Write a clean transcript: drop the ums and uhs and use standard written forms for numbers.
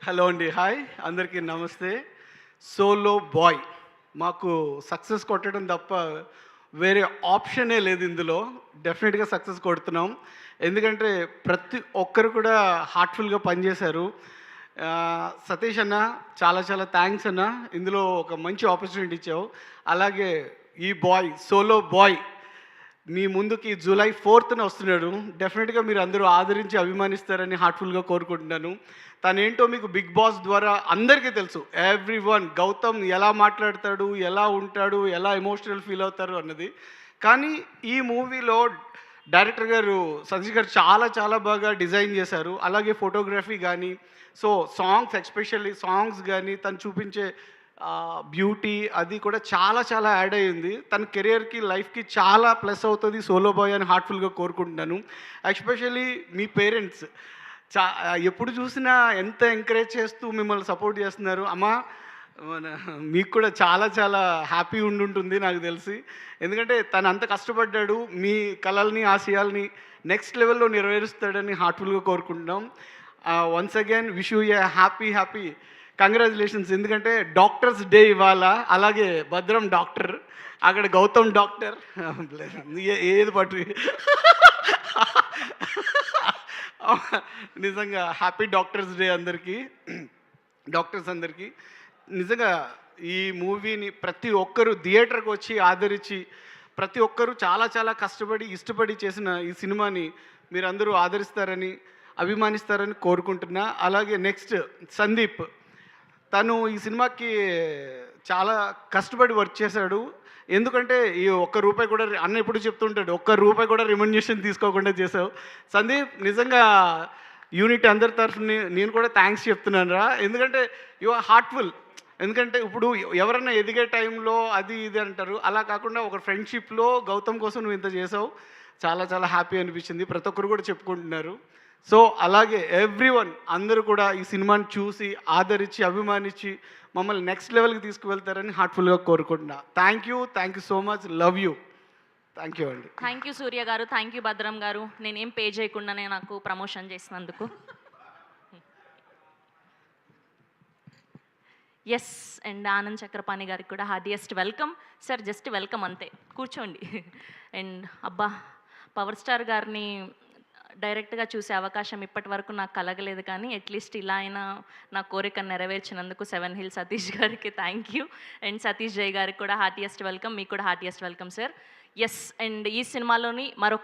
Hello అండి. Hi అందరికీ నమస్తే. సోలో బాయ్ మాకు సక్సెస్ కొట్టడం తప్ప వేరే ఆప్షనే లేదు ఇందులో. డెఫినెట్‌గా సక్సెస్ కొడుతున్నాం. ఎందుకంటే ప్రతి ఒక్కరు కూడా హార్ట్‌ఫుల్‌గా పనిచేశారు. సతీష్ అన్న చాలా చాలా థ్యాంక్స్ అన్న. ఇందులో ఒక మంచి ఆపర్చునిటీ ఇచ్చావు. అలాగే ఈ బాయ్ సోలో బాయ్ మీ ముందుకి జూలై 4న వస్తున్నాడు. డెఫినెట్‌గా మీరు అందరూ ఆదరించి అభిమానిస్తారని హార్ట్‌ఫుల్‌గా కోరుకుంటున్నాను. తనేంటో మీకు బిగ్ బాస్ ద్వారా అందరికీ తెలుసు. ఎవ్రీవన్ గౌతమ్ ఎలా మాట్లాడతాడు, ఎలా ఉంటాడు, ఎలా ఎమోషనల్ ఫీల్ అవుతారు అన్నది. కానీ ఈ మూవీలో డైరెక్టర్ గారు సతీష్ గారు చాలా చాలా బాగా డిజైన్ చేశారు. అలాగే ఫోటోగ్రఫీ గానీ, సో సాంగ్స్ ఎస్పెషల్లీ సాంగ్స్ గానీ, తను చూపించే బ్యూటీ అది కూడా చాలా చాలా యాడ్ అయ్యింది. తన కెరియర్‌కి, లైఫ్‌కి చాలా ప్లస్ అవుతది సోలో బాయ్ అని హార్ట్‌ఫుల్‌గా కోరుకుంటున్నాను. ఎస్పెషల్లీ మీ పేరెంట్స్ చా ఎప్పుడు చూసినా ఎంత ఎంకరేజ్ చేస్తూ మిమ్మల్ని సపోర్ట్ చేస్తున్నారు. అమ్మా మన మీకు కూడా చాలా చాలా హ్యాపీ ఉండుంటుంది నాకు తెలిసి. ఎందుకంటే తను అంత కష్టపడ్డాడు. మీ కలల్ని, ఆశయాల్ని నెక్స్ట్ లెవెల్‌లో నెరవేరుస్తాడని హార్ట్‌ఫుల్‌గా కోరుకుంటున్నాం. Once again wish you a happy congratulations. ఎందుకంటే డాక్టర్స్ డే ఇవాళ. అలాగే భద్రం డాక్టర్, అక్కడ గౌతమ్ డాక్టర్. ఏది పట్టు నిజంగా హ్యాపీ డాక్టర్స్ డే అందరికీ, డాక్టర్స్ అందరికీ. నిజంగా ఈ మూవీని ప్రతి ఒక్కరు థియేటర్కి వచ్చి ఆదరించి, ప్రతి ఒక్కరు చాలా చాలా కష్టపడి ఇష్టపడి చేసిన ఈ సినిమాని మీరందరూ ఆదరిస్తారని, అభిమానిస్తారని కోరుకుంటున్నా. అలాగే నెక్స్ట్ సందీప్, తను ఈ సినిమాకి చాలా కష్టపడి వర్క్ చేశాడు. ఎందుకంటే ఈ ఒక్క రూపాయి కూడా అన్న ఎప్పుడు చెప్తుంటాడు, ఒక్క రూపాయి కూడా రెమ్యునరేషన్ తీసుకోకుండా చేసావు. సందీప్ నిజంగా యూనిట్ అందరి తరఫున నేను కూడా థ్యాంక్స్ చెప్తున్నానురా. ఎందుకంటే యు ఆర్ హార్ట్‌ఫుల్. ఎందుకంటే ఇప్పుడు ఎవరైనా ఎదిగే టైంలో అది ఇది అంటారు. అలా కాకుండా ఒక ఫ్రెండ్‌షిప్‌లో గౌతమ్ కోసం నువ్వు ఇంత చేసావు. చాలా చాలా హ్యాపీ అనిపించింది. ప్రతి ఒక్కరు కూడా చెప్పుకుంటున్నారు. సో అలాగే ఎవ్రీవన్ అందరూ కూడా ఈ సినిమాని చూసి, ఆదరించి, అభిమానించి మమ్మల్ని నెక్స్ట్ లెవెల్‌కి తీసుకువెళ్తారని హార్ట్‌ఫుల్‌గా కోరుకుంటున్నా. Thank you so much. Love you. Thank you అండి. థ్యాంక్ యూ సూర్య గారు. థ్యాంక్ యూ భద్రం గారు. నేనేం పే చేయకుండానే నాకు ప్రమోషన్ చేసినందుకు. ఎస్. అండ్ ఆనంద్ చక్రపాణి గారికి కూడా హార్డియెస్ట్ వెల్కమ్. సార్ జస్ట్ వెల్కమ్ అంతే, కూర్చోండి. అండ్ అబ్బా, పవర్ స్టార్ గారిని డైరెక్ట్గా చూసే అవకాశం ఇప్పటి వరకు నాకు కలగలేదు, కానీ అట్లీస్ట్ ఇలా అయినా నా కోరికను నెరవేర్చినందుకు 7 హిల్ సతీష్ గారికి థ్యాంక్ యూ. అండ్ సతీష్ జై గారికి కూడా హార్టియెస్ట్ వెల్కమ్. మీకు కూడా heartiest welcome sir. Yes. And ఈ సినిమాలోని మరొక